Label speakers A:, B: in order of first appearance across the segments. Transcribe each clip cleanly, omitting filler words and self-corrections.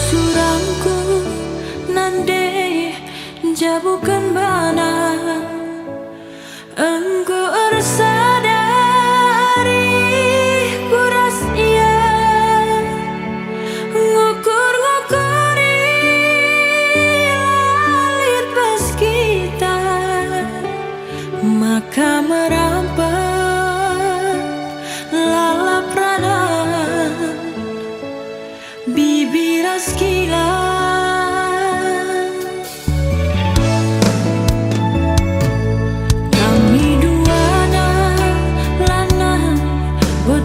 A: surangku nande jabukan bana engkau sadari kuras iya ngukur-ngukuri lalit bas kita maka merampat lalap ranan bibiras kilat.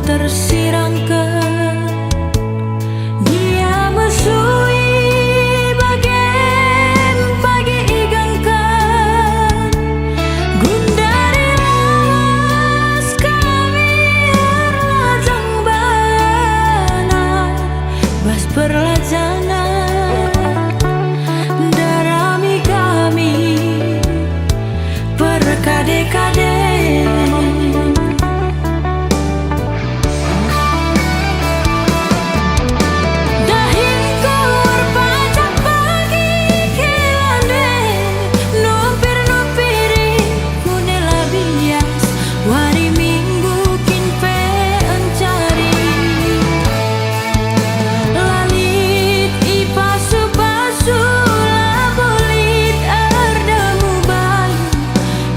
A: Tersirangkan dia mesui bagian pagi igangkan gundari las kami lajang bana bas perlajana darami kami perkade-kade.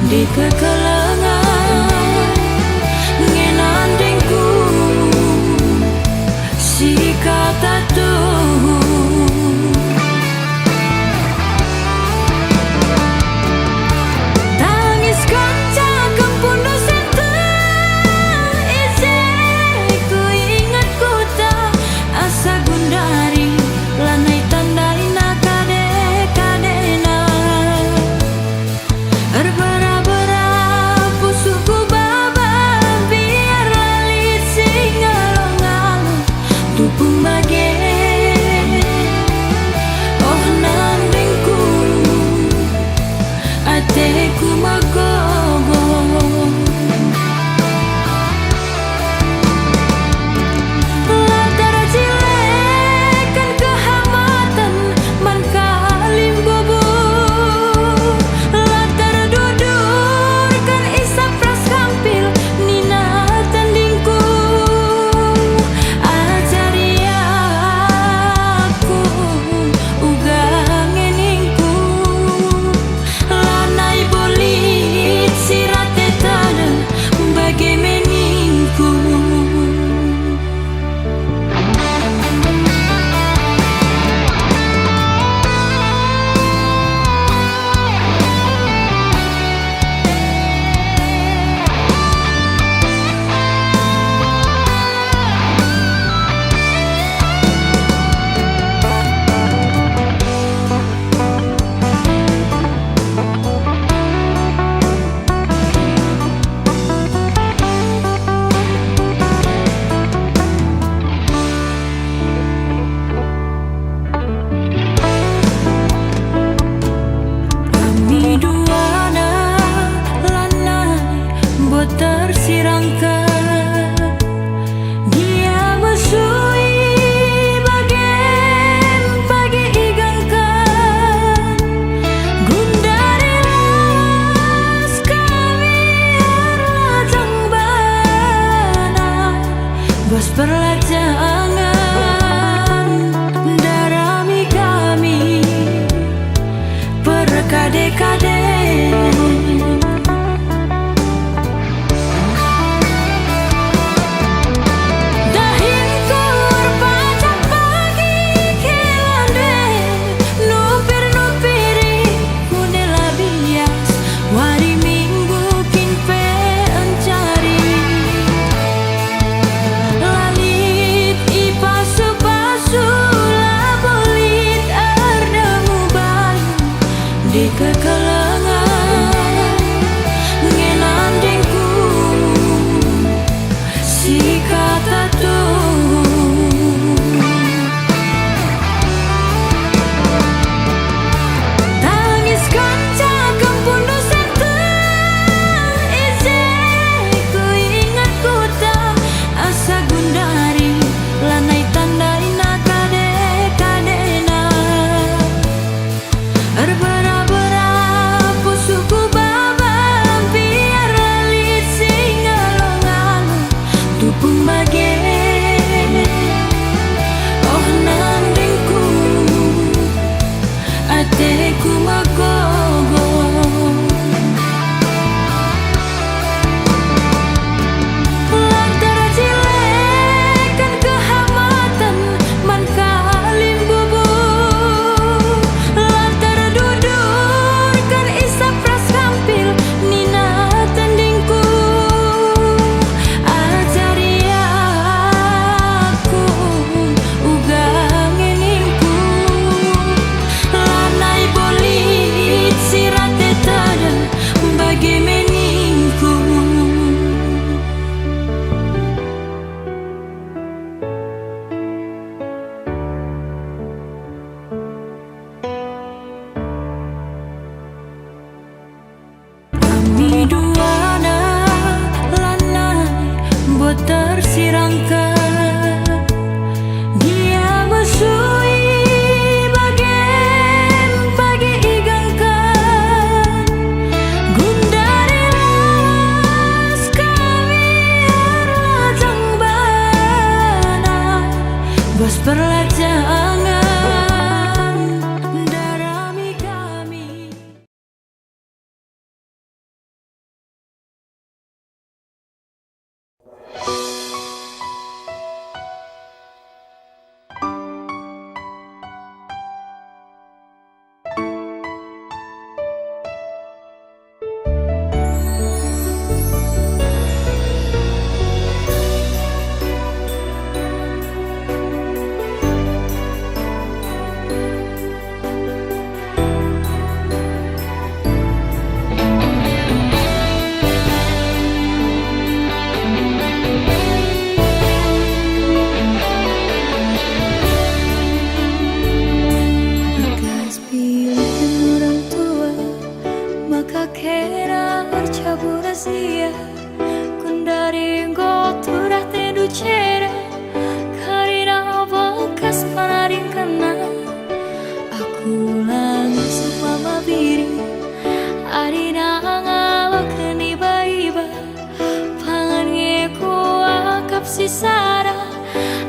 A: Di kekelengan ngenandingku si kata tuh tangis kaca kempun dosen isi ku ingat ku tak asa gundari lanai tandaina kade-kadena ku magogo latar cilekan kehamatan man kalim bobo latar dudurkan isap ras kampil nina tandingku ajariaku ugang eningku lanai bolit sirate tanah bagai meningku. Tersirangkan dia mesui bagian pagi igangkan gundari las kami lajang bana bas perlajangan darami kami perkade-kade. Lali bersirangkan. Dia mesui bagian pagi igangkan. Gundari lawas kami rajang bana. Bos perlajangan darami kami. Bekas pilihan orang tua, maka kena bercabur rahasia. Kundari goturah tendu cera, karena bekas panaring kena. Aku langsung mama biri, arina ngalokeun iba-iba. Pangan ngeku akap si Sara,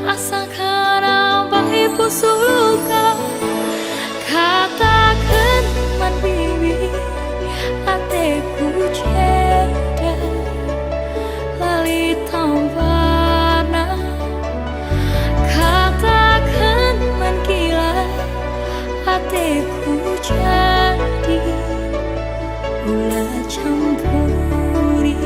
A: asa kana bae pusuluka. Katakan man bibi, ateku ceda lali tampana. Katakan man gila, ateku jadi ulah campuri.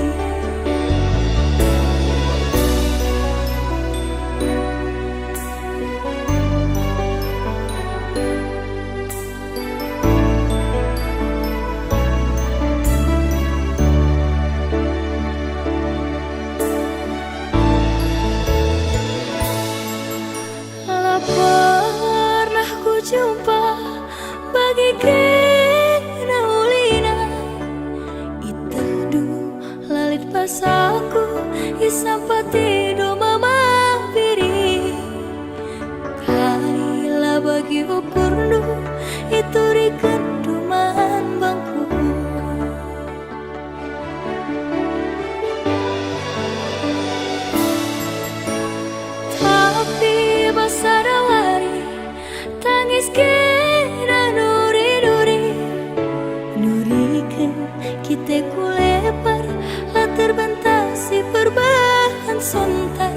A: Pernah ku jumpa bagi kena ulina. Itadu lalit pasaku isampati do mama biri. Kaila bagi upurnu itu rikenduman bangku. Tapi basarawari tangis kena nuri-nuri. Nurikan kita kulepar latar bantasi perbahan sontar.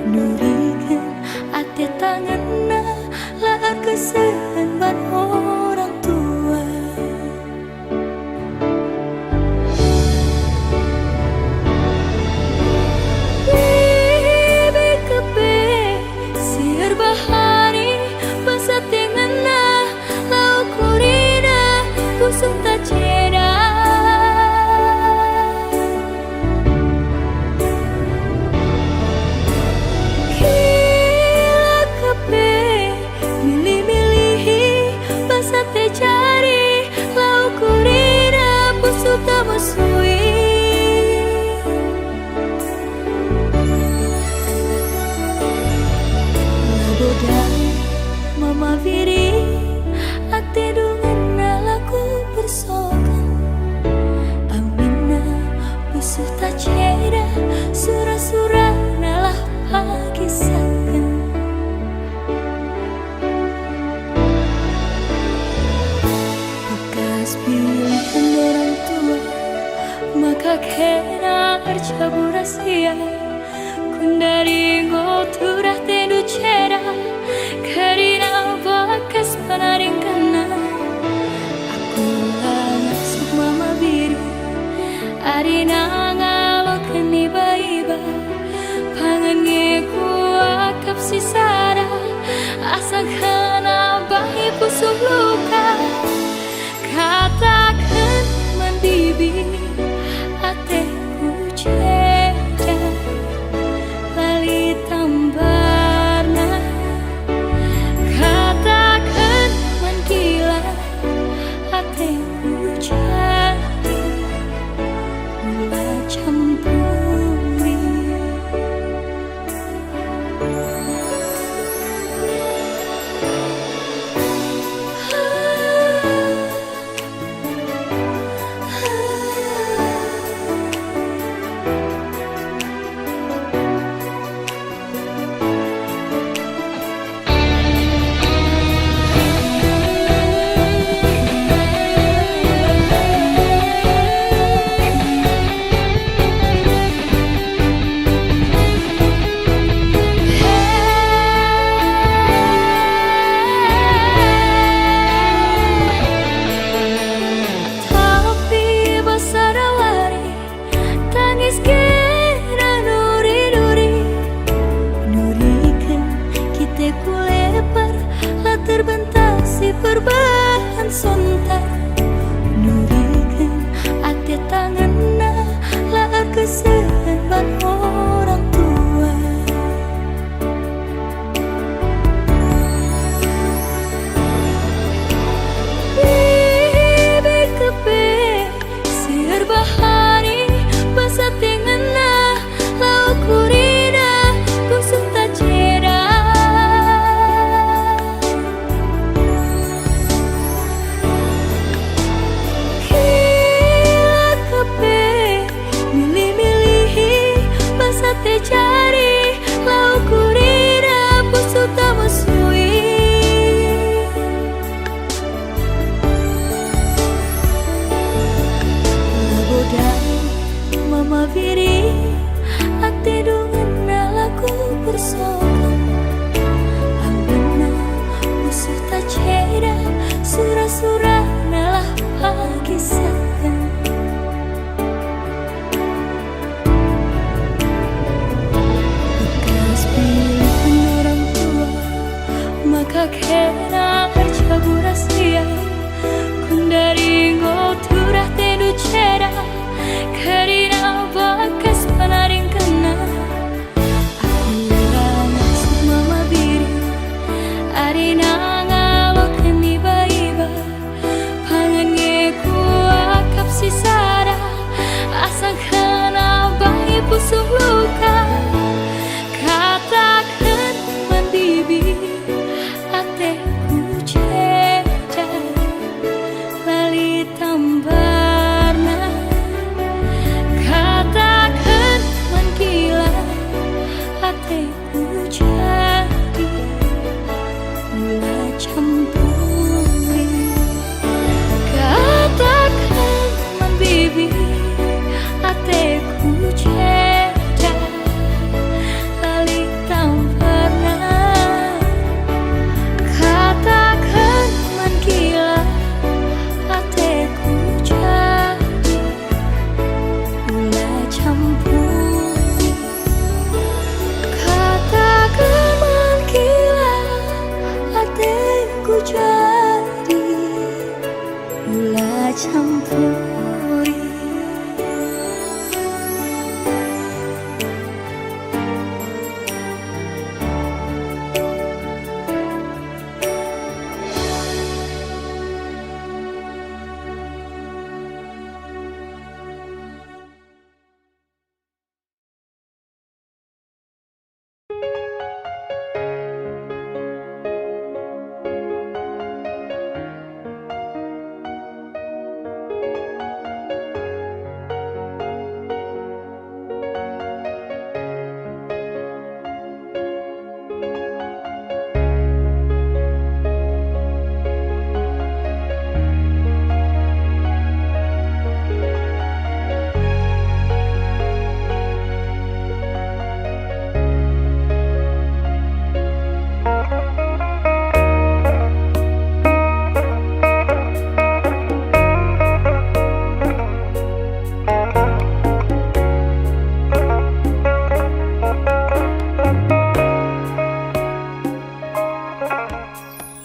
A: Nurikan ate tanganna laar kesemban orang tua. Bibi kepe siar bahari basa tengana lau kurina kusung tak ceda. Kila kepe milih-milihi basa te cari lau kurina pusuk tak musui. Labodang mama viri, ate dungan nalaku bersokan. Amina musuh tak ceda, surah-surah nalah pakisakan. Bekas pilihan orang tua, maka kena bercabur rahasia. Kundari goturah tendu cera, karena bekas panaring kena. Aku langsung mama biri, arina ngalokeun iba-iba. Pangan ngeku akap si Sara, asa kana bae pusuk luka. Katakan man bibi, ateku ceda lali tambah.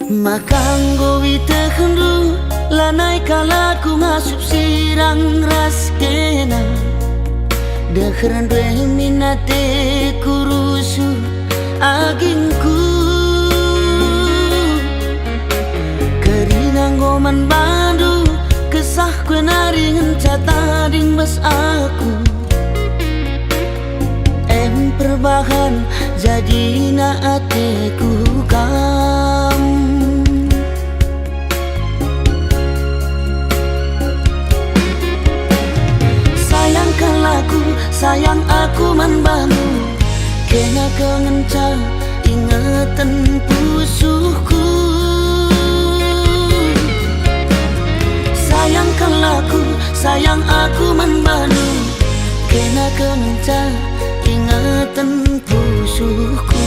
B: Makanggo witehendu lanai kalaku ngasup sirang ras kena Dekheran dwe minate kurusu agingku Kerinanggo man bandu kesah kue naringen catading mas aku Em perbahan jadi na atiku kam. Sayangkan laku, sayang aku manbamu, kena kengenca ingatan pusuhku. Sayangkan laku, sayang aku manbamu, kena kengenca ingatan pusuhku.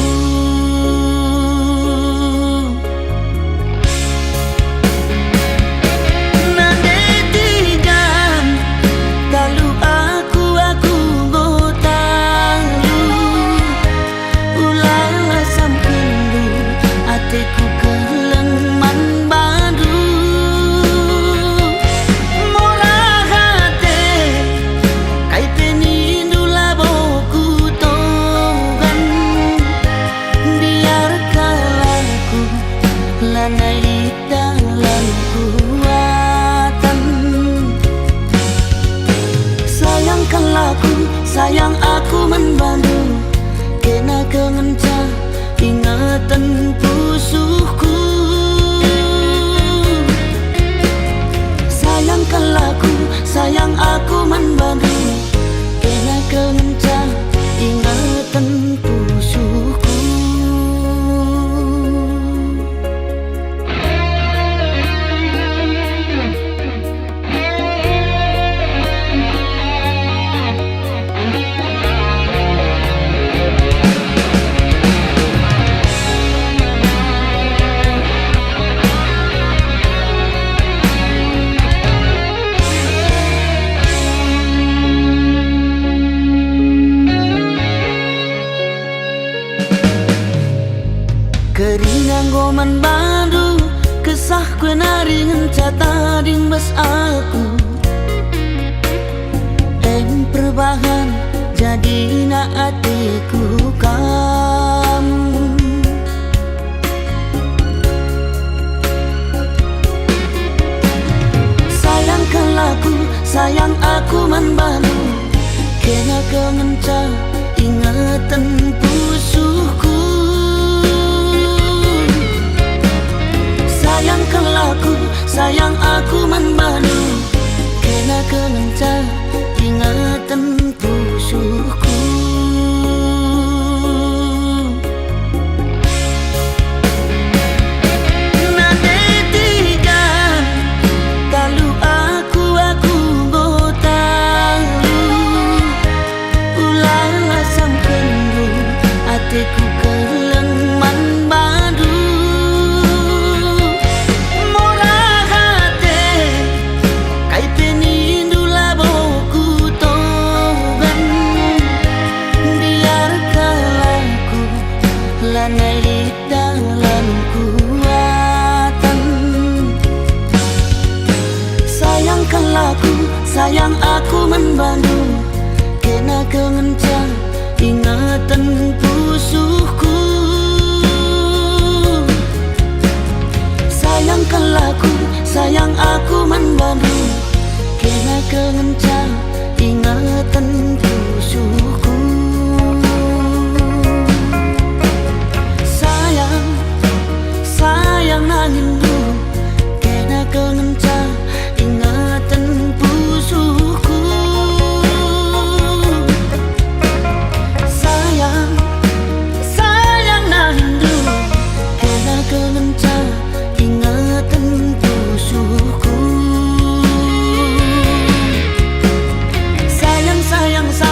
B: Sayang aku manbandu, kena kengenca ingatan pusuhku. Sayangkan laku, sayang aku manbandu, kena kengenca ingatan pusuhku. Keringan goman baru, kesah kue naringan cata dimbas aku. Em perbahan jadi na atiku kamu. Sayangkan laku, sayang aku manbalu, kena kengenca ingatan pusuhku. Sayangkan laku, sayang aku manbalu, kena kengenca ingatan pusuhku. Nadetikan talu aku gotalu, ulala samkendu atiku keleng manbadu. Sayangkan laku, sayang aku manbandu, kena kengenca ingatan pusuhku. Sayangkan laku, sayang aku manbandu, kena kengenca ingatan pusuhku. Sayang, sayang nangindu, kena kengenca ingatan pusuhku. Sayang, sayang nangindu, kena kengenca ingatan pusuhku. Sayang, sayang, sayang.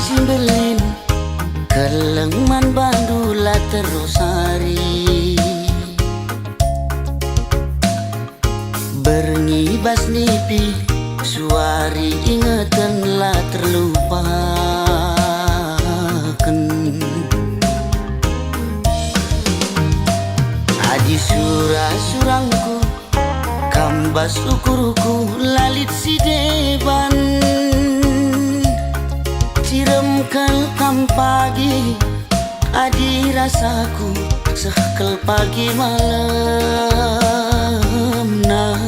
B: Cimbelin Kelengman bandula terus hari Berngibas nipi suari ingetanlah terlupakan. Adi surah-surangku kambas ukurku lalit si deban ciremkel kam pagi adi rasaku sekel pagi malam nah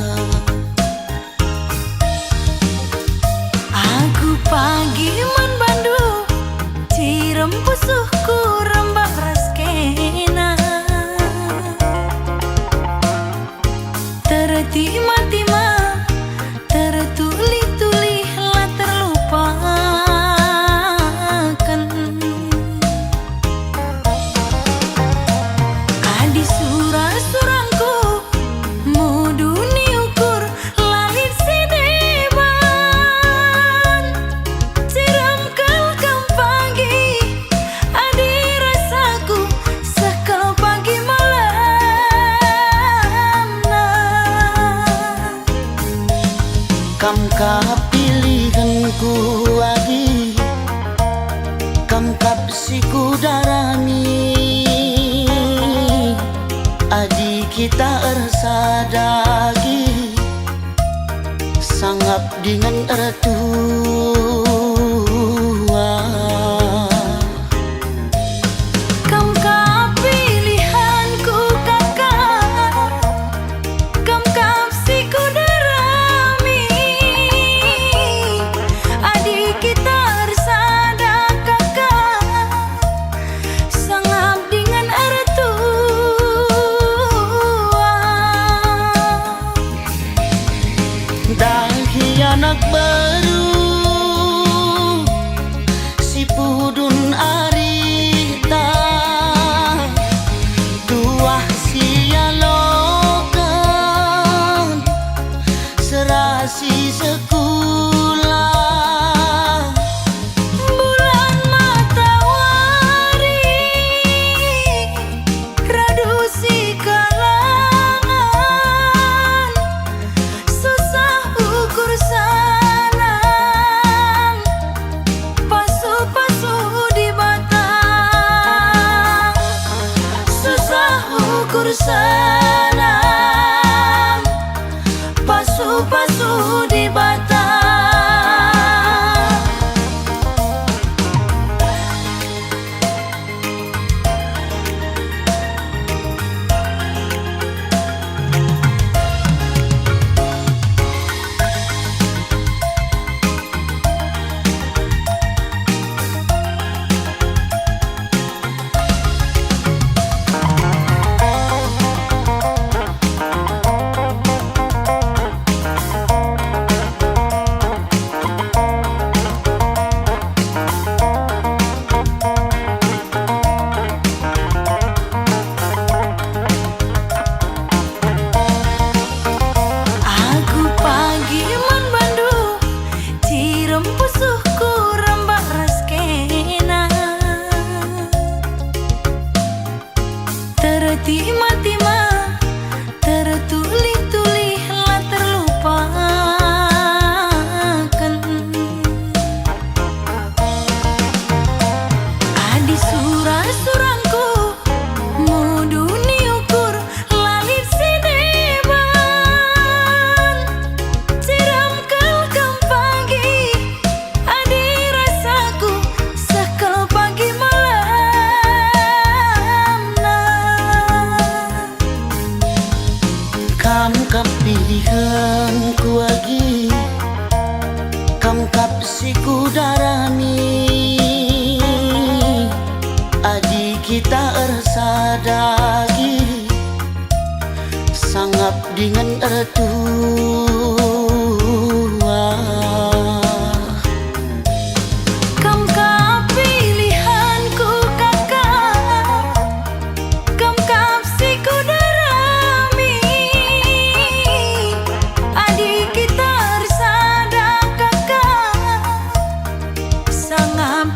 A: Aku pagi man bandu cirem pusuhku rembak raskena tertima-tima tertuli-tuli lah terlupakan. Adi surah-surangku muduni ukur lalit si deban ciram kelkam pagi adi rasaku sekal pagi malam nah.
B: Kam kap pilihanku adi kam kap siku darami adi kita ersadagi sangap dengan ertua
A: Kam kap pilihanku kakak kam kap siku darami adik kita ersada kakak sangap dengan ertua
B: dahi anak baru si pudun arita dua sialokan serasi sekolah
A: bulan matahari radusi kalangan susah ukur sanang pasu-pasu di batang susah ukur sanang pasu-pasu di batang. Aku pagi man bandu cirem pusuhku rembak raskena tertima-tima tertuli-tuli lah terlupakan. Adi surah-surangku muduni ukur lalit si deban ciram kelkam pagi adi rasaku sekal pagi malam nah.
B: kam kap pilihanku lagi kam kap siku darami adi kita ersadagi sangap dengan ertua
A: Kam kap pilihanku kakak kam kap siku darami adik kita ersada kakak sangap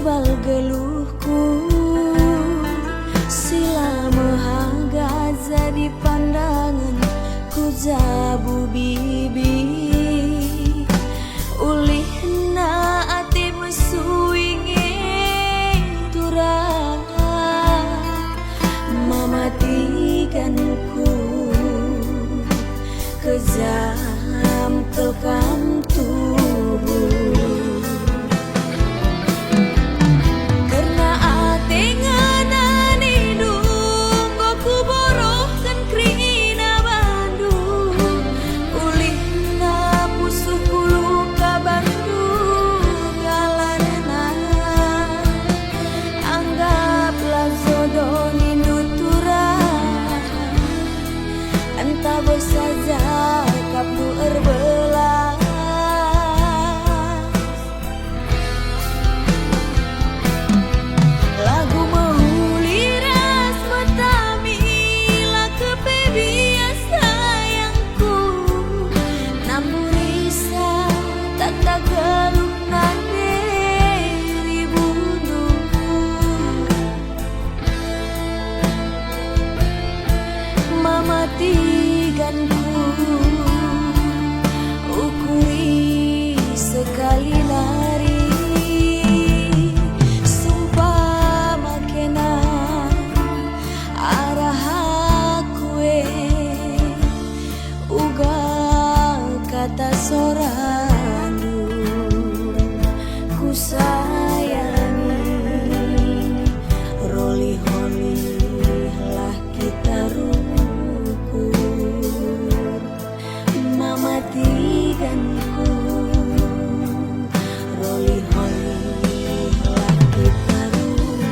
A: Cibal geluhku sila mahaga jadi pandangan ku jabu bibi ulihna ati mesuinge turah mamatikanku kejam kelkam tubuh karena ate nganani dunggo ku borohkan krina Bandung ulihna pusuh luka Bandung galarna anggaplah jodoh nuturah entah bersaja kapnu erbelah lagu mahuliras matamila kepebias sayangku namun risa tata geluh nande ribunuh mamatiganku ukuri sekali lari sumpah makena arah akue ugal kata sorandu ku sayangi roli-holi lah kita rukur mamatiganku roli-holi lah kita rukur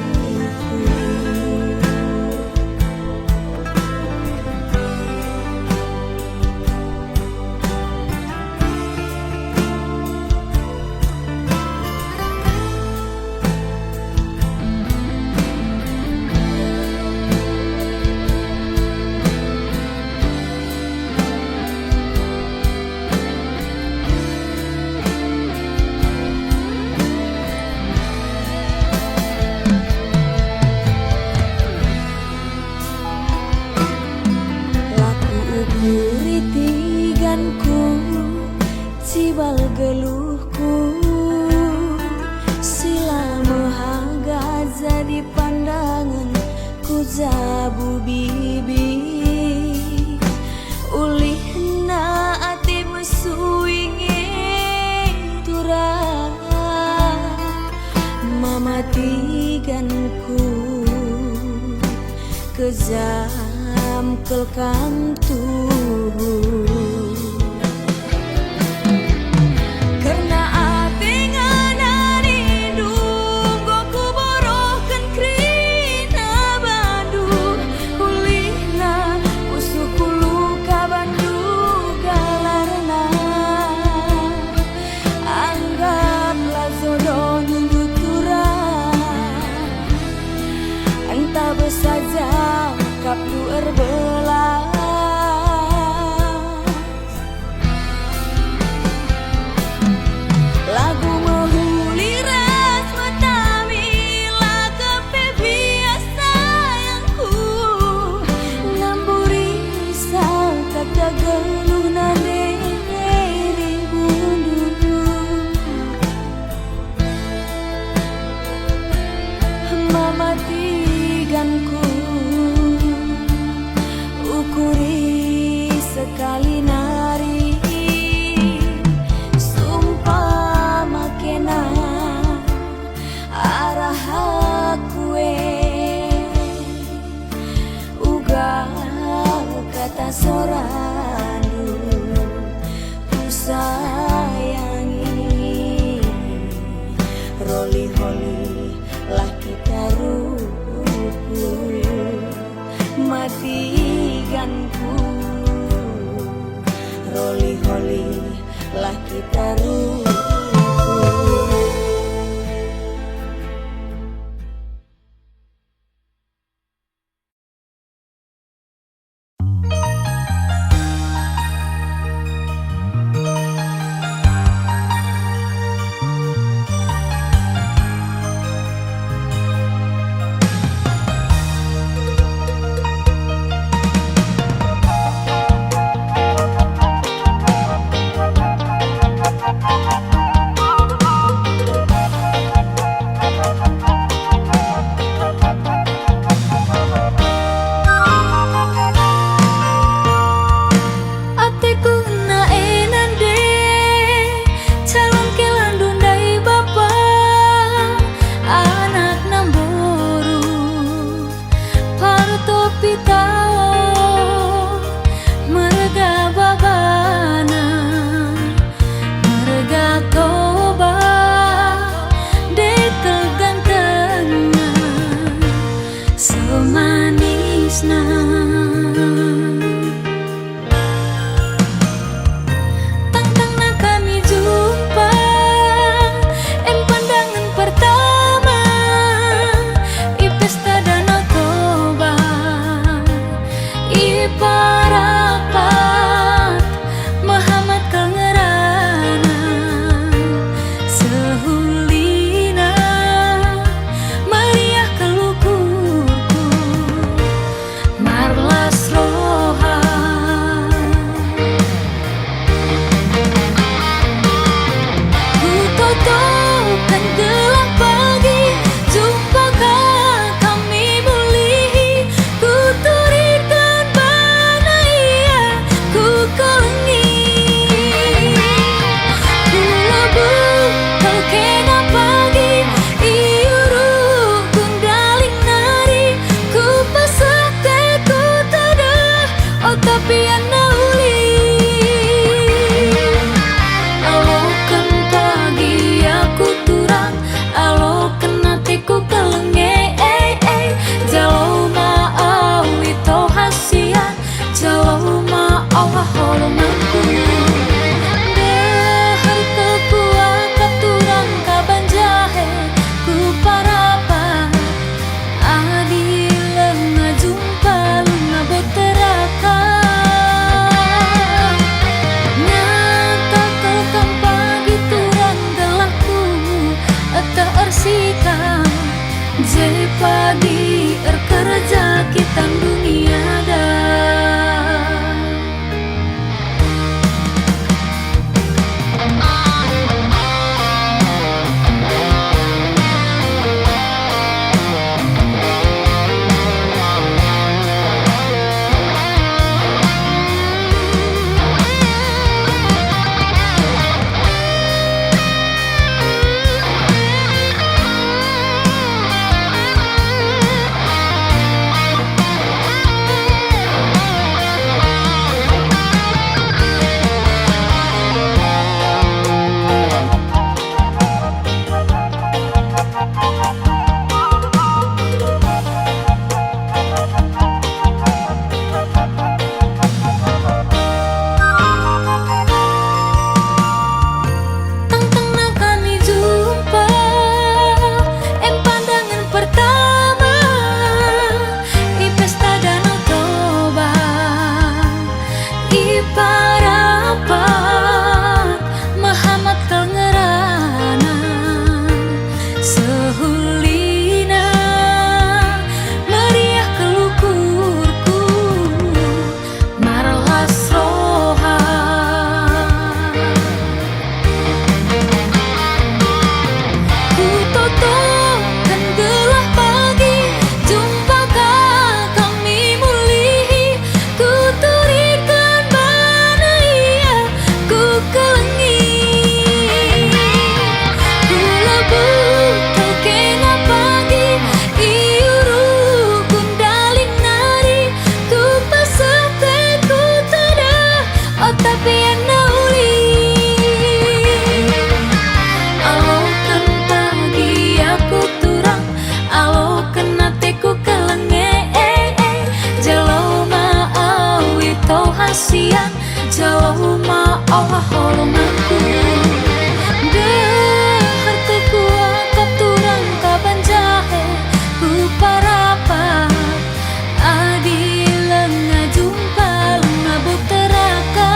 A: laku ukuri tiganku cibal geluhku sila mahaga jadi pandangan ku jabu bibi ulihna ati mesuinge turah mamatiganku kejam kelkam tubuh karena ate nganani dunggo ku borohkan krina Bandung ulihna usuku luka Bandung galarna anggaplah jodoh nuturah entah bersaja kapnu erbelah lagu mahuliras matamila kepebias sayangku namburi sang kata geluh nande ribunuh mamatiganku ukuri sekali nari sumpah makena arah akue ugal kata sorandu ku sayangi roli-holi lah kita rukur matiganku roli-holi lah kita rukur hasian jauh ma Allah holonganku deh harta kuat kapturang kaban jahe ku parapat adil ngajumpa ngabut teraka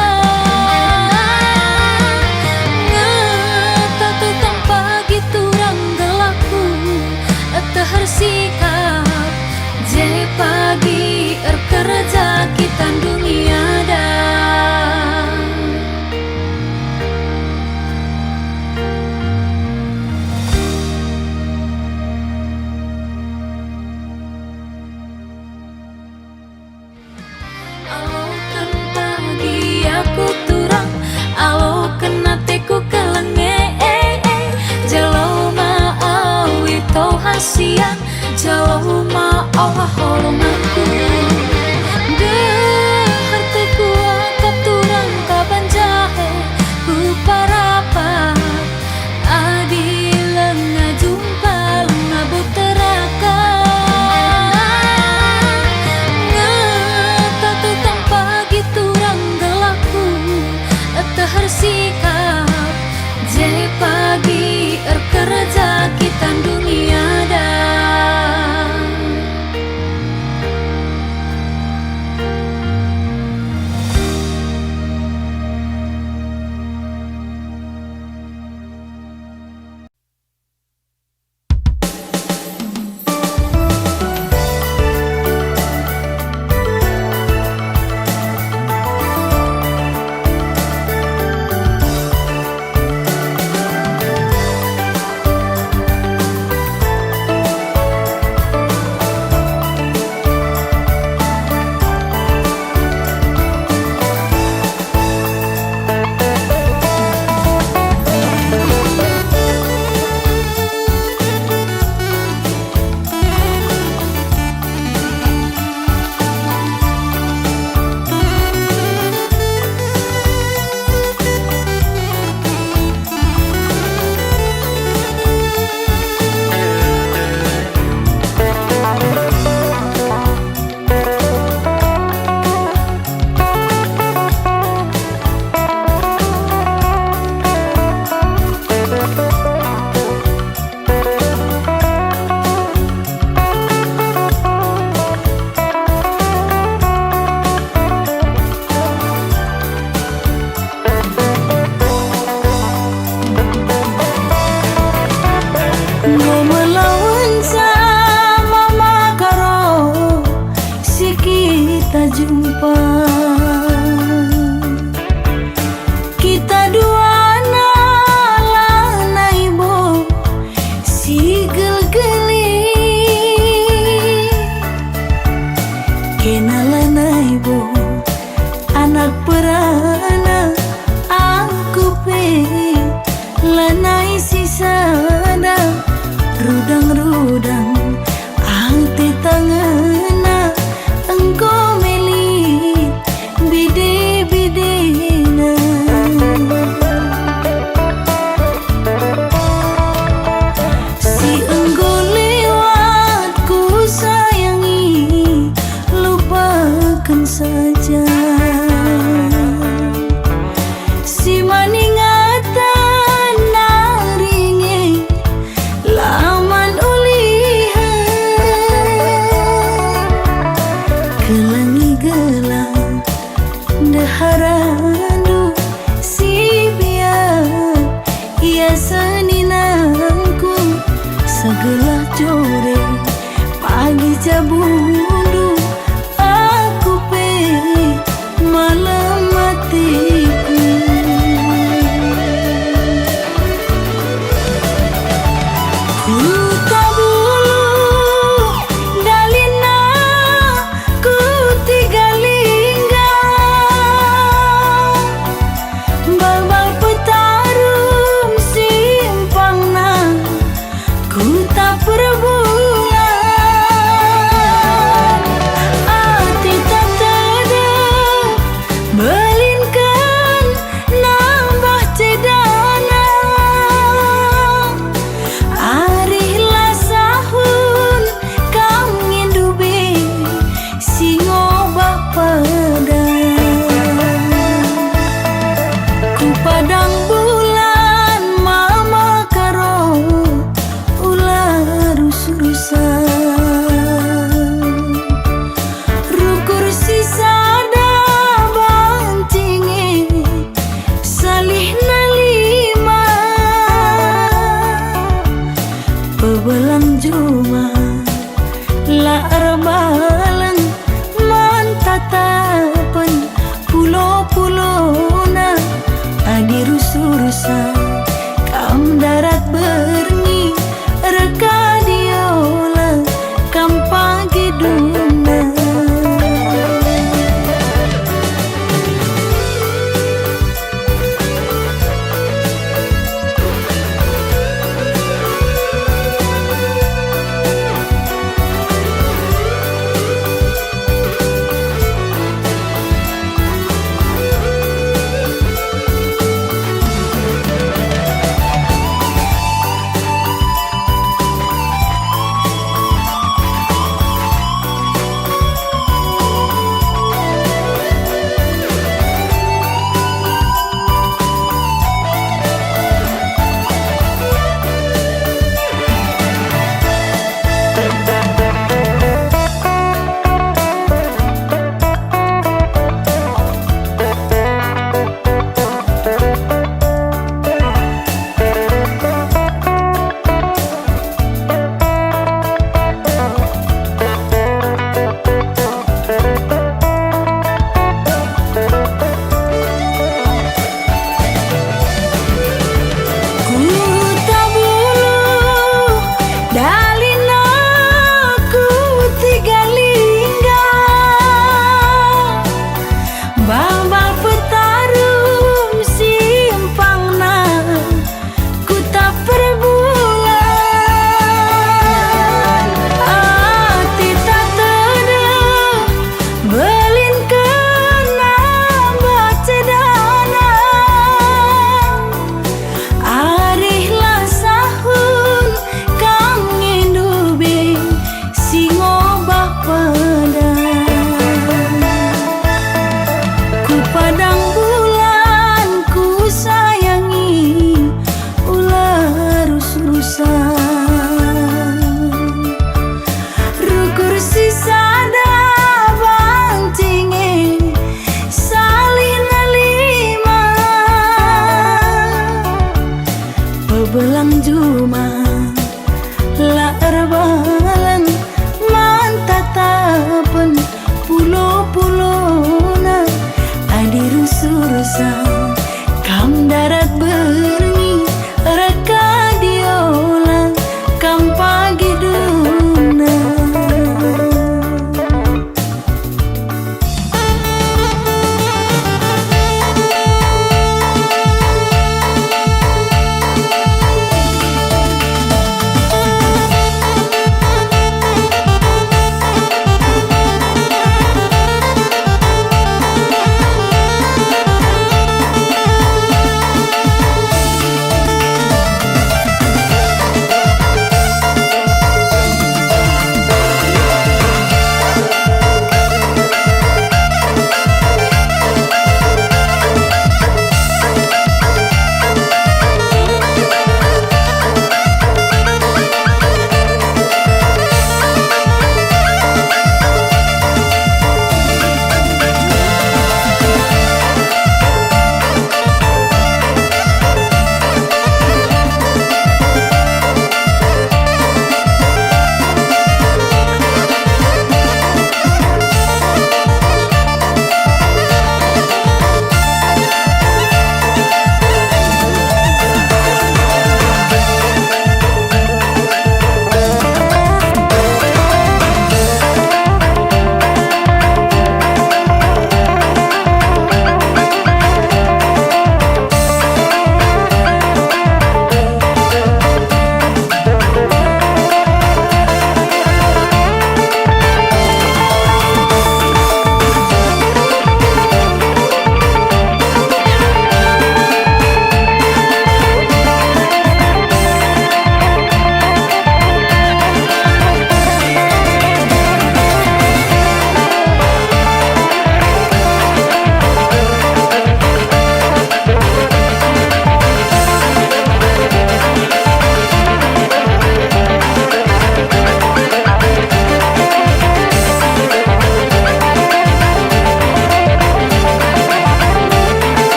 A: ngata tanpa gitu rang gelaku tahar sikap je pagi kerja kita dunia dah alokan pagi aku turang alokan nateku kelenge jalau maawi tau hasian jauh ma Allah holonganku deh harta kuat kapturang kaban jahe ku parapat adil ngajumpa ngabut teraka ngata tanpa gitu rang gelaku tahar sikap je pagi kerja kita dunia dah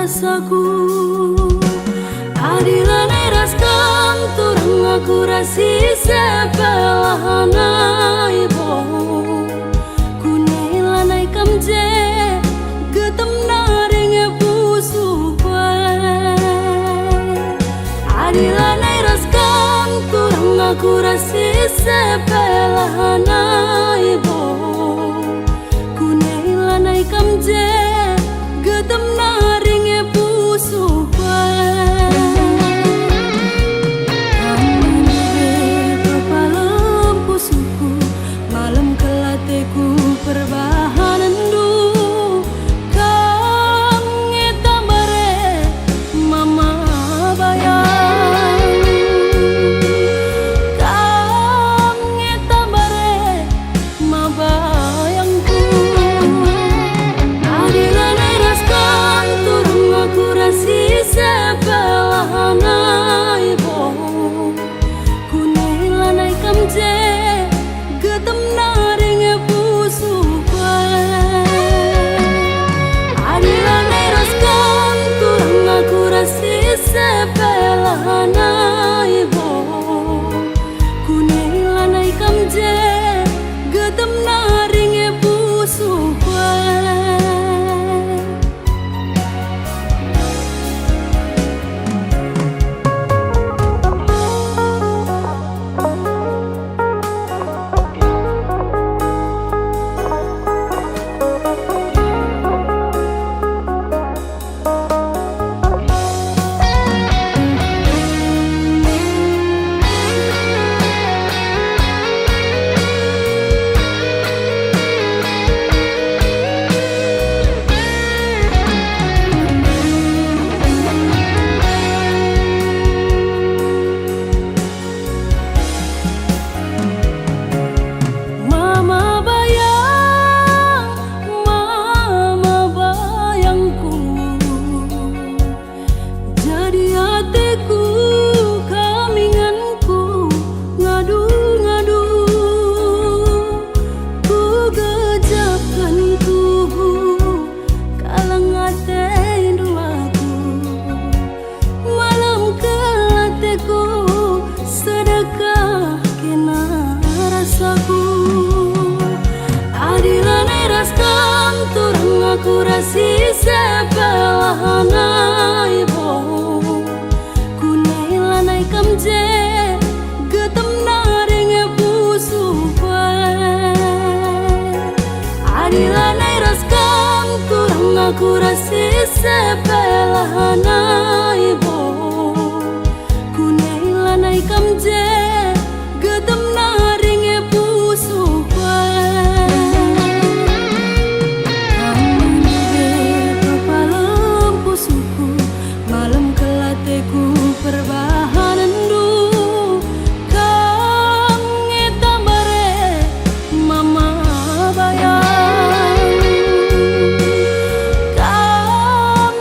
A: rasaku. Adilane raskam turang aku rasi sebelahana ibo. Kunailanai kamje getem naring busukwe. Adilane raskam turang aku rasi sebelahana ibo. Kunailanai kamje getem naring busukwe. Perbahanan du kang ngetambare mama bayang, kang ngetambare ma bayangku. Adilane raskan turung aku rasi sebelahana ibo. Kunailanai kamje getem naring sebelahana ibo. Kunailanai kamje getem naring busukwe. Adilane raskam turang aku rasi sebelahana ibo. Kunailanai kamje getem naring busukwe. Adilane raskam turang aku rasi sebelahana ibo. Kunailanai kamje getem naring busukwe. Perbahanan du kang ngetambare mama bayang, kang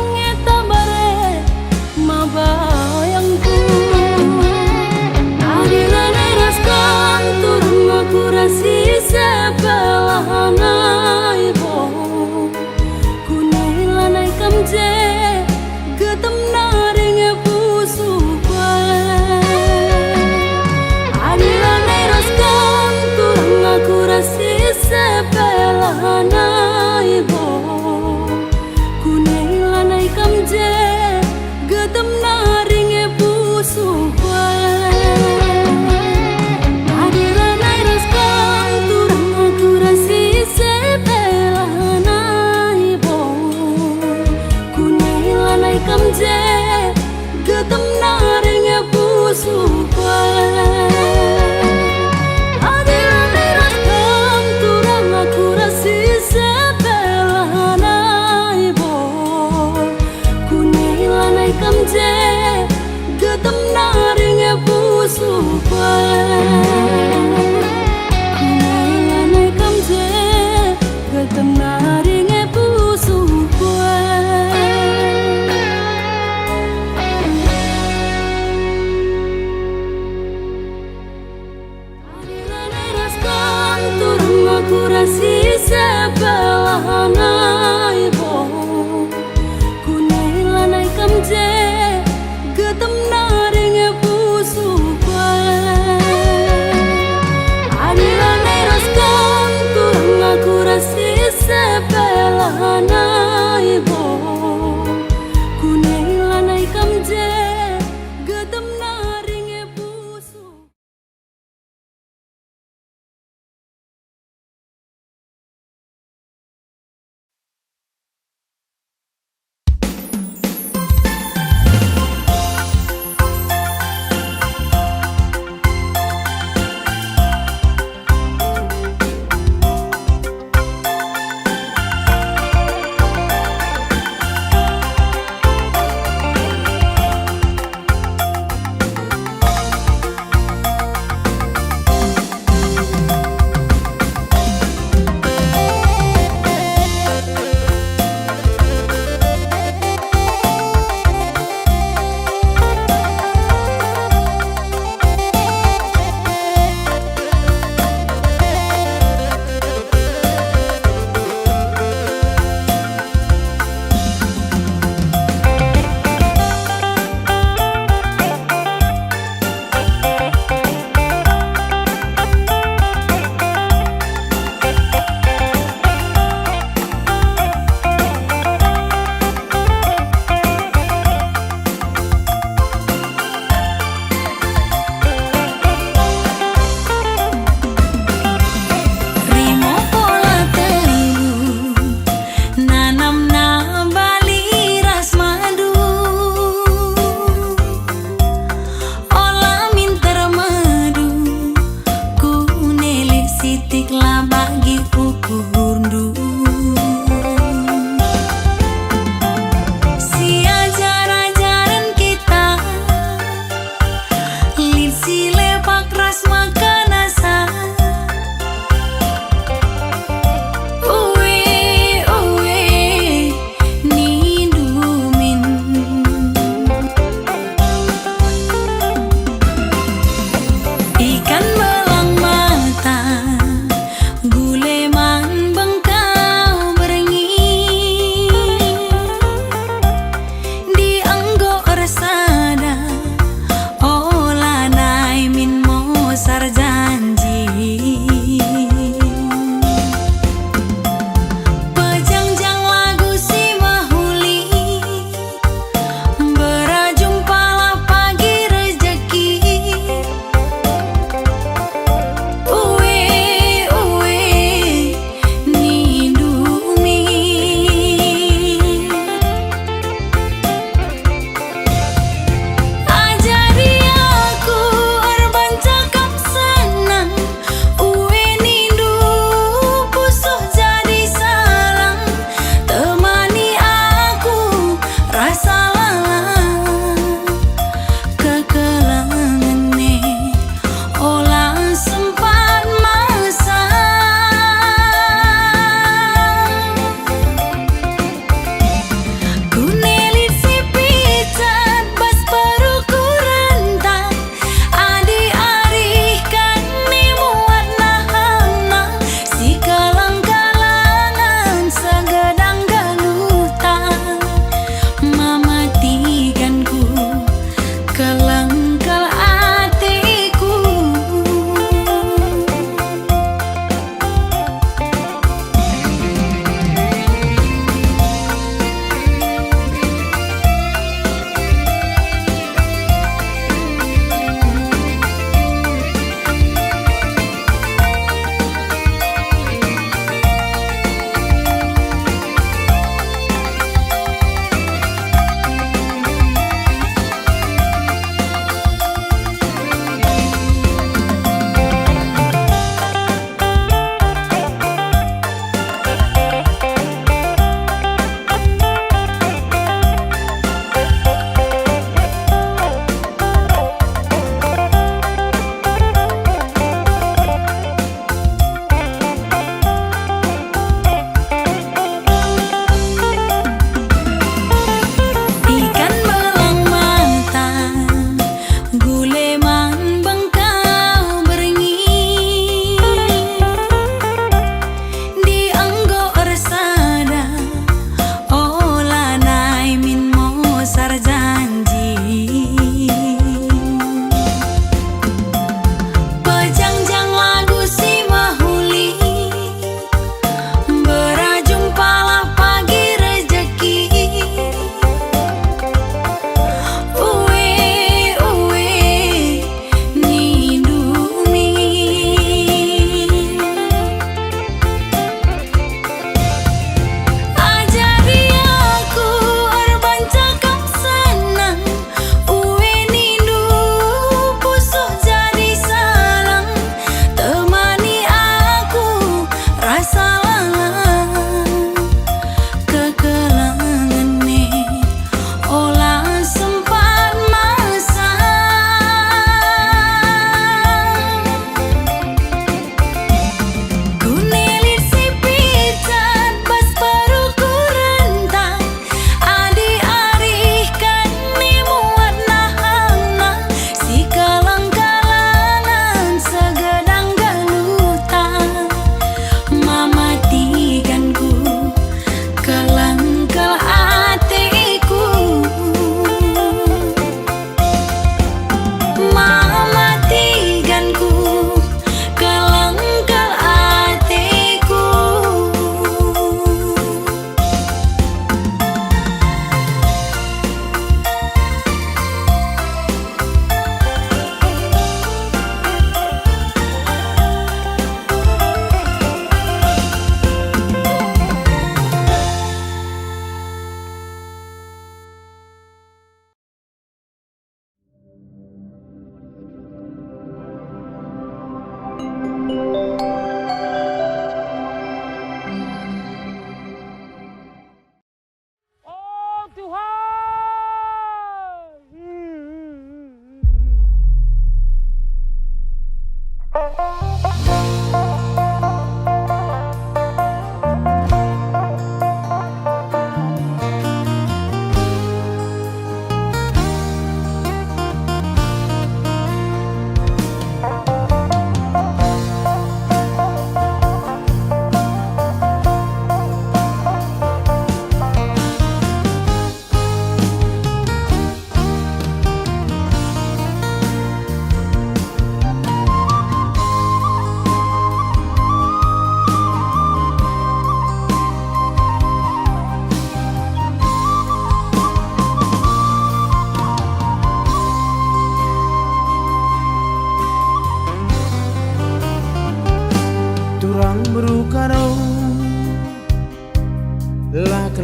C: kurang berukaro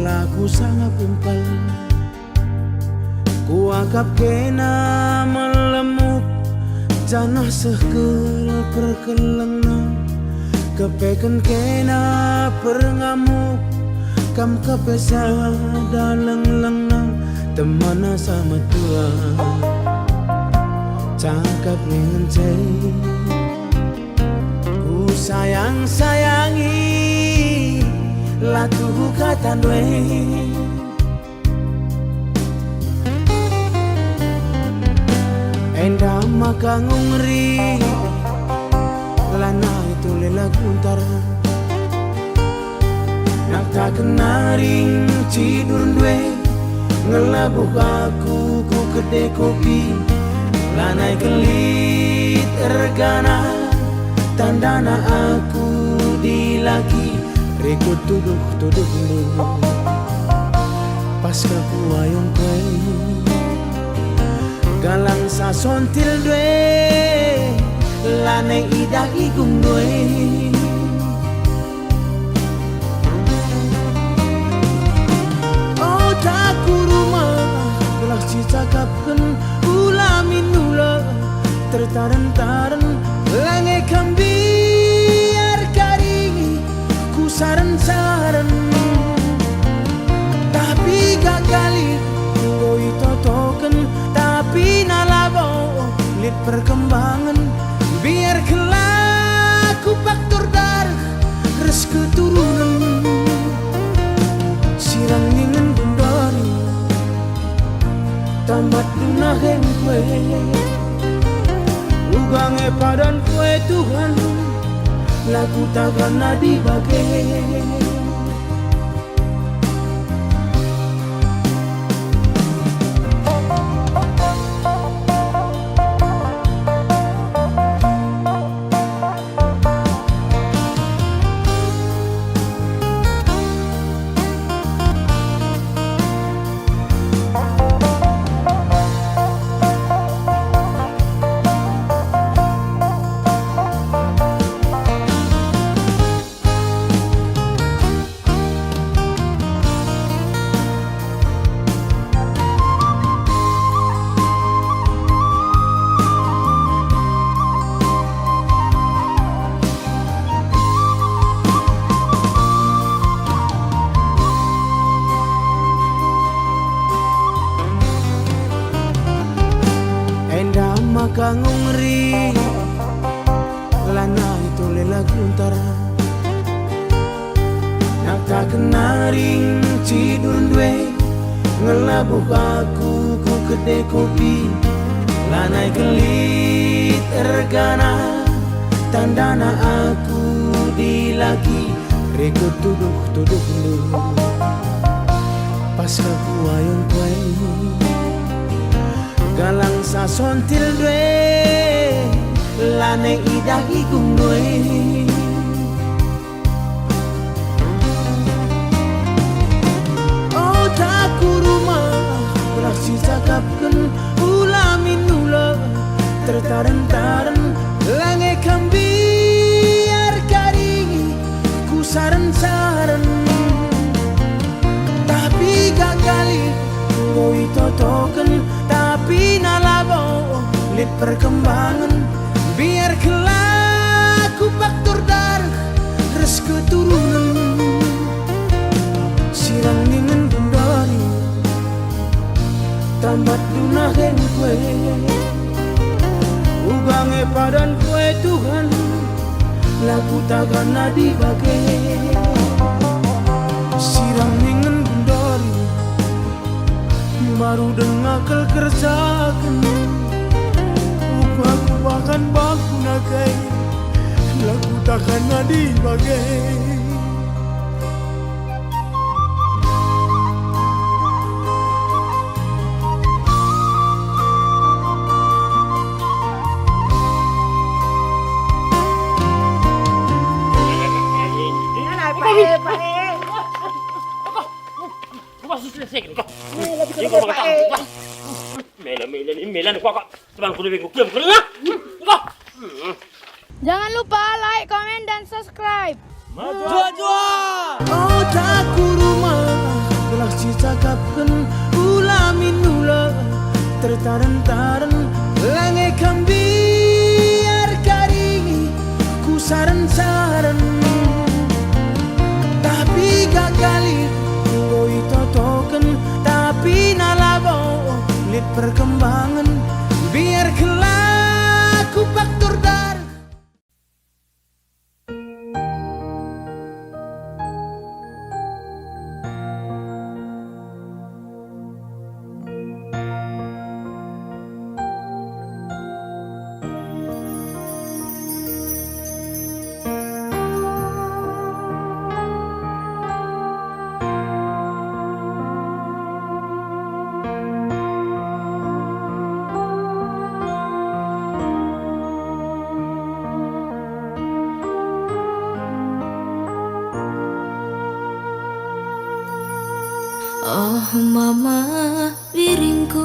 C: laku sangat kumpal ku akap kena melemuk janah sekel perkelengna kepeken kena perngamuk kam kepesa daleng lengnang temana sama tua cakap dengan cai ku sayang-sayangi latu kata dwe enda maka ngungri lana itu lela guntar nak tak kenaring tidur dwe ngelabuh aku ku kedai kopi lanai kelit ergana tandana aku dilagi rekut tuduh pas kaku ayong kwe galang sasontil dwe lanai idah igung dwe oh taku rumah gelah cicakapkan ulamin nula tertaren-taren langai kambiar kari ku saren-saren tapi gak kali ngoi totoken tapi nalabo lit perkembangan biar kelaku faktor darah res keturunan sirang ingin bundari tamat dunahen kue ugange padan kue Tuhan laku takkan nadi bagai maka ngungri lana itu lela guntar nak tak kenaring tidur dwe ngelabuh aku ku kedai kopi lanai kelit ergana tandana aku dilagi rekut tuduh pas kaku ayong kue galang sasontil dwe lane idah igung dwe oh taku rumah belah cicakapkan ulamin nula tertaren-taren lange kambiar kari ku saren-saren tapi gak kali ngoi totoken tapi nalabo lit perkembangan biar kelaku faktor darah res keturunan sirang ingin bundari tamat dunahen kue ugange padan kue Tuhan laku takkan nadi bagai sirang ingin bundari baru dengar kerjakan aku akan baku nagai lagu takkan nadi bagai
A: Jangan lupa like, komen, dan subscribe.
D: subscribe.
C: Oh taku rumah gelak cicakapkan ulamin nula tertaran-taran lange kambiar kari ku saran-saran tapi gagali ngoi totoken tapi nalabo lit perkembangan biar kelak ku faktor dar.
A: Oh mama piringku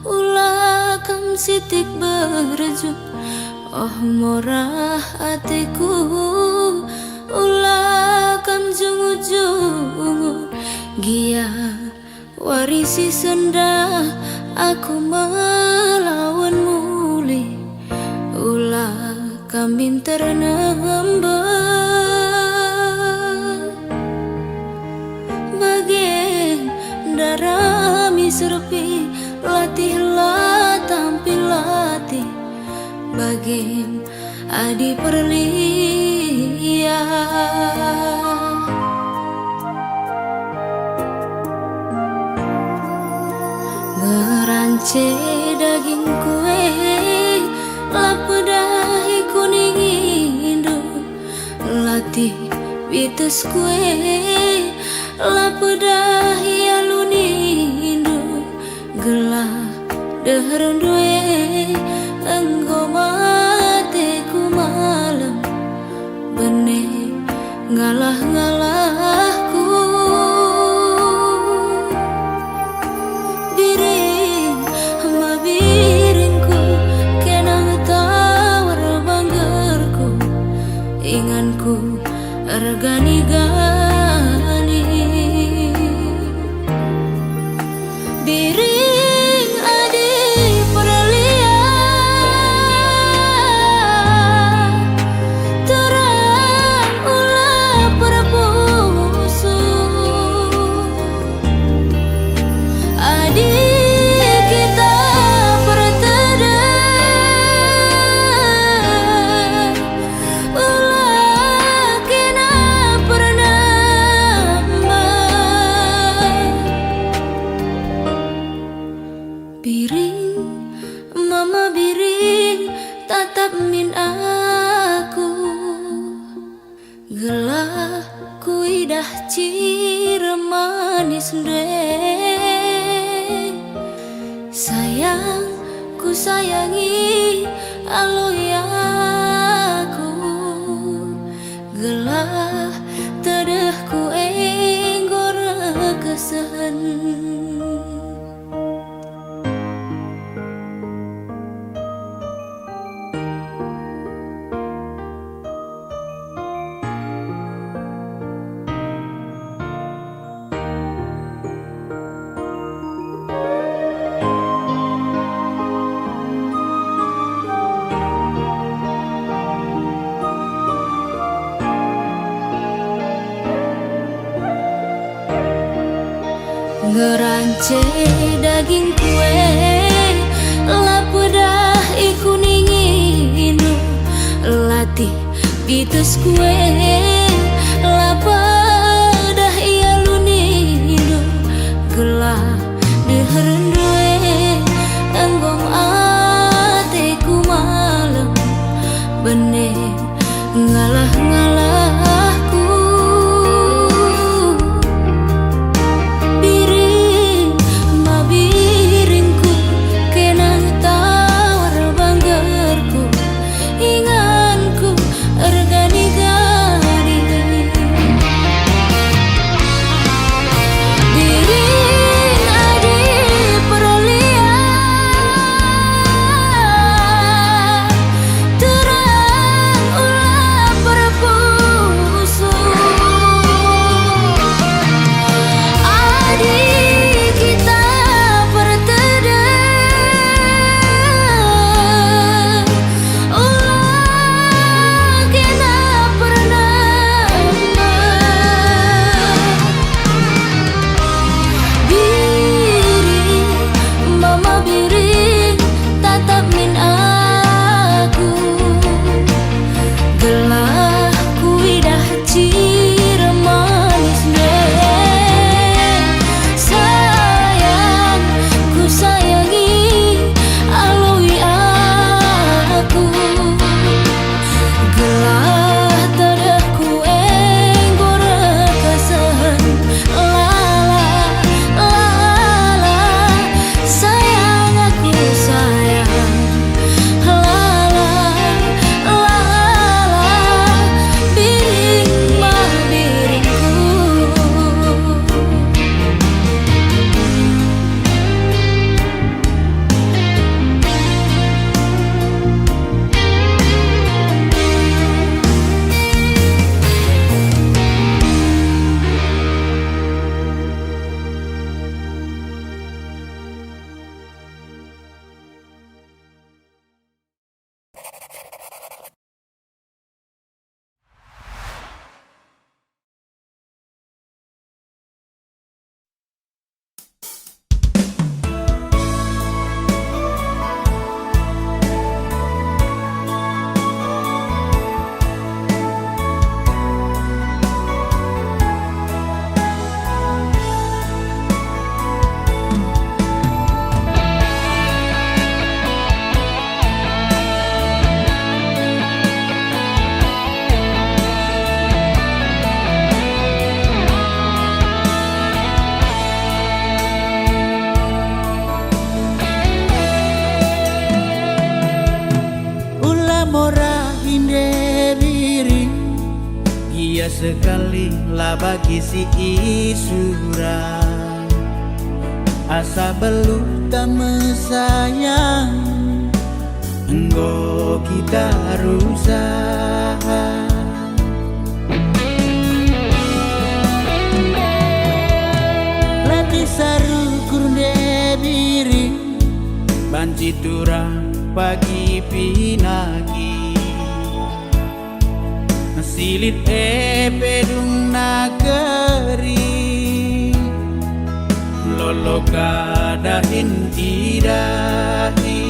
A: ulah kam sitik berjuk. Oh morah hatiku ulah kam jungu-jungu. Gia warisi senda aku melawan muli ulah kam bintar nambah. Darami serpi latihlah tampil latih bagim adi perlia ngerance daging kue lapedahi kuning indu latih bites kue lapedahi alunindo gelah deheran due enggo mate ku malam bene ngalah-ngalahku biring ma biringku kenang tawar banggerku inganku regani-gani biring adi perlia terang ulah perpusu adi kita berteda ulah kena pernah biring, mama biring, tatap min aku gelah kuidah cire manis deh sayang ku sayangi aloyaku gelah tedeh ku enggor kesehan. Ngerance daging kue lapedah ikuning inu latih bitus kue lapedah iya lunindo gelah deheran due enggong ateku malam bene ngalah-ngalahku terang ulah perpu
B: Mulia sekali lah bagi si Isura, asa belut tak mesayang, enggo kita rusak. Latih saru kurde diri, banci turang pagi pinagi, silit pedung nageri, lolo kadahin idahi,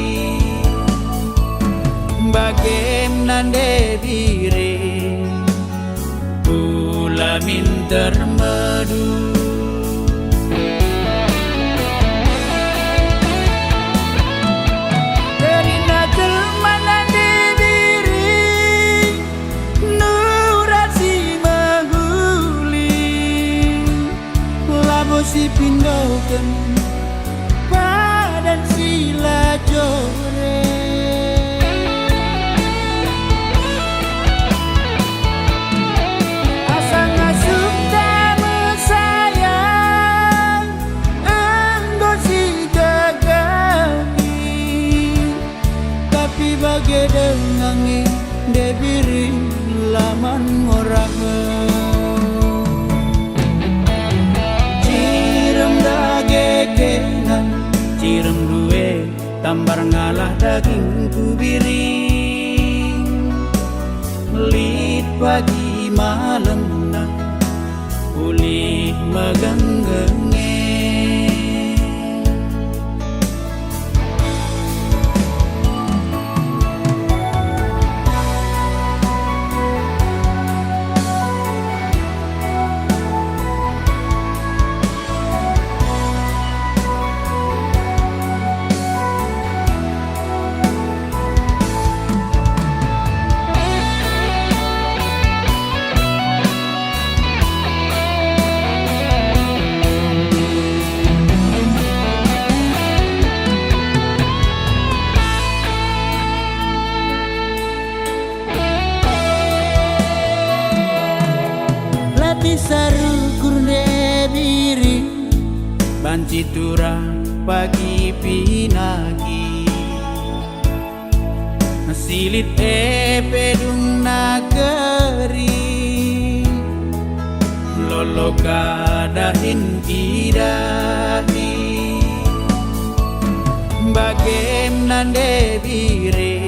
B: bagaimana diri ulamin termadu. Si pindokan padan sila jore, asa ngasup tak mesayang, enggo si gagagi, tapi bagai dengangi debiri laman ngorang. Cirem duwe tambar ngalah daging kubiring, lit pagi malam na ulih megenggenge. Saru kurde diri, banci turang pagi pinagi, silit pedung nageri, lolo kadahin idahi, bagaimana diri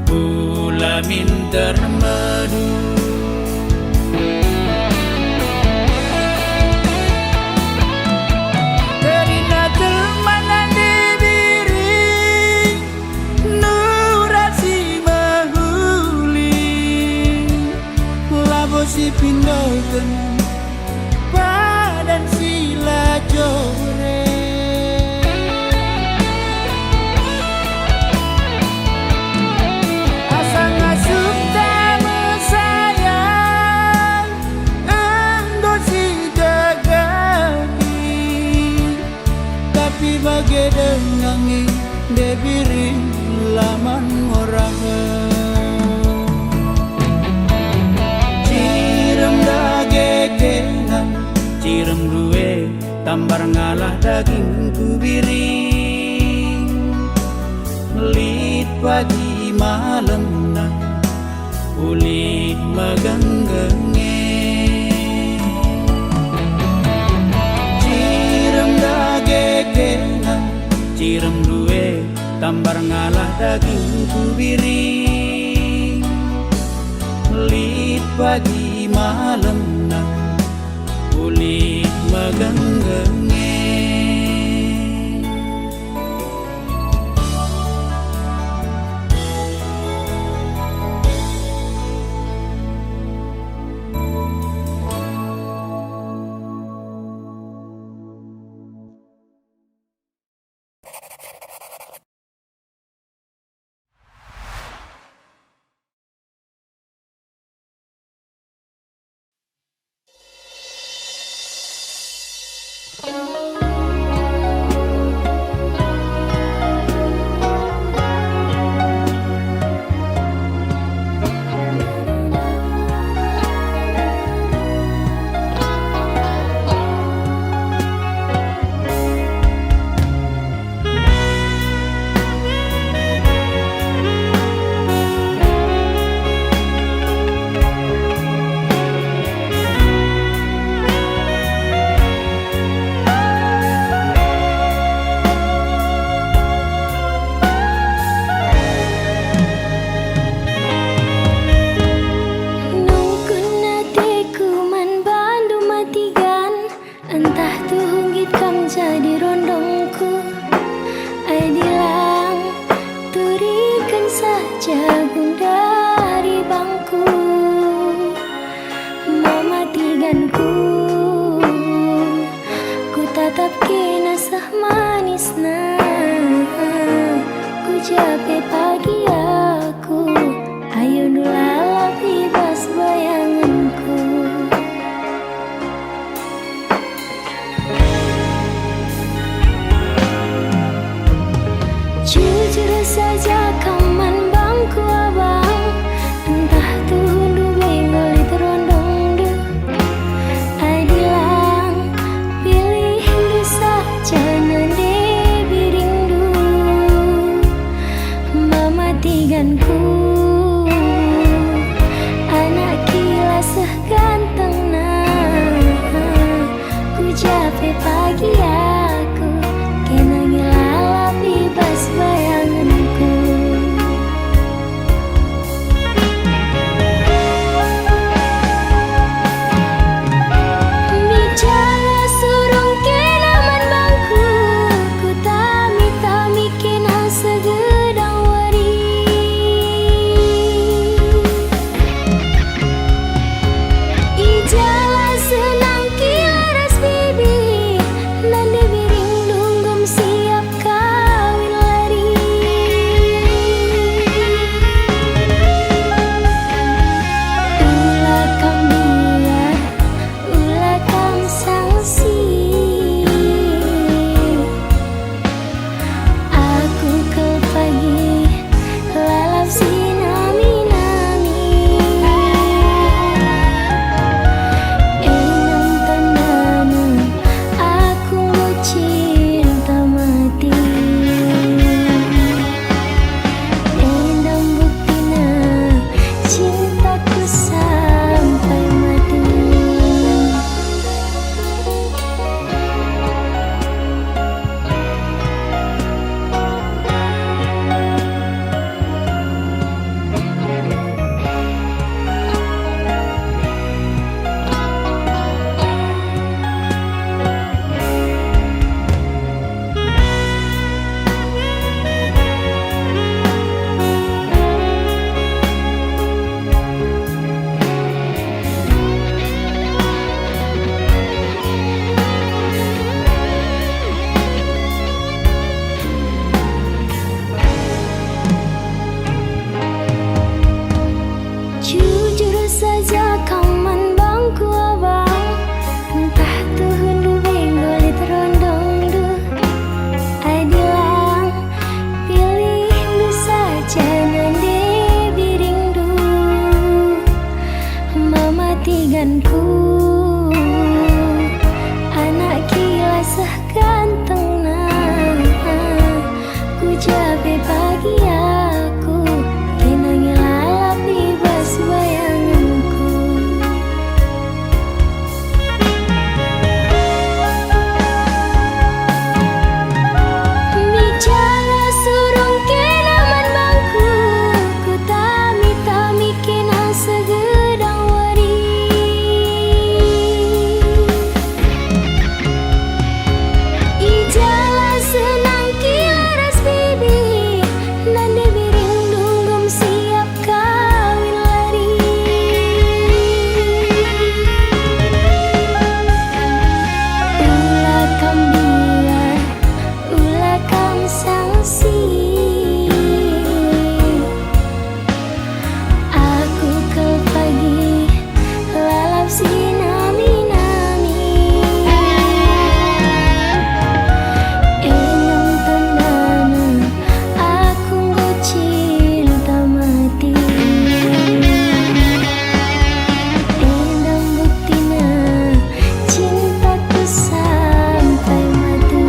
B: ulamin termadu. Si pindokan padan sila jore, asa ngasup tak mesayang, enggo si gagagi, tapi bagai dengangi debiri laman ngorang. Cirem duwe tambar ngalah daging kubiring, lit pagi malam na ulih megenggenge. Cirem dagegenang, cirem duwe tambar ngalah daging kubiring, lit pagi malam na ulih megenggenge.
A: impianku. Anak kilasah ganteng nah, ku jabe bagi aku, kenangi lalap ibas bayanganku. Bicara surung kenaman bangku, ku tami-tami kena segedang wari. Ijala senang kiaras bibi, nande biring dunggum siap kawin lari. Ulah kambiar, ulah kam sangsi, aku ke pagi lalap sinami-nami. Enang tandana aku ngocil tak mati. Enang buktina cintaku sampai mati.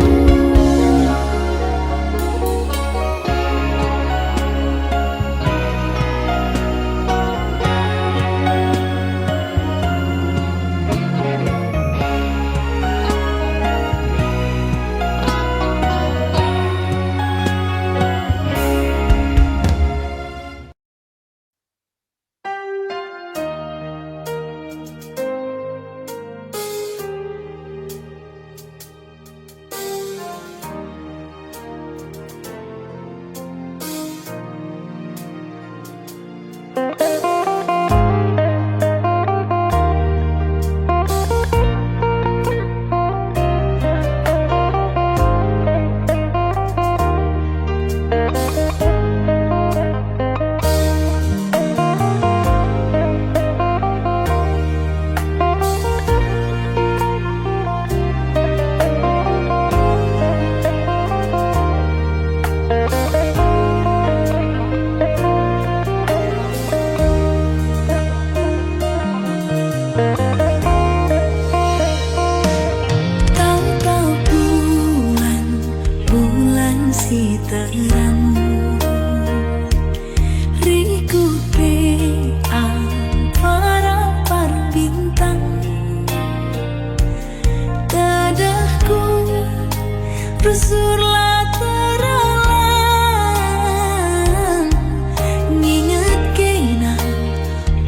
A: Tahu-tahu bulan si terang, rikupe para bintang. Dadahku rusurlah teralang, nginget kenang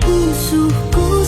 A: musuhku.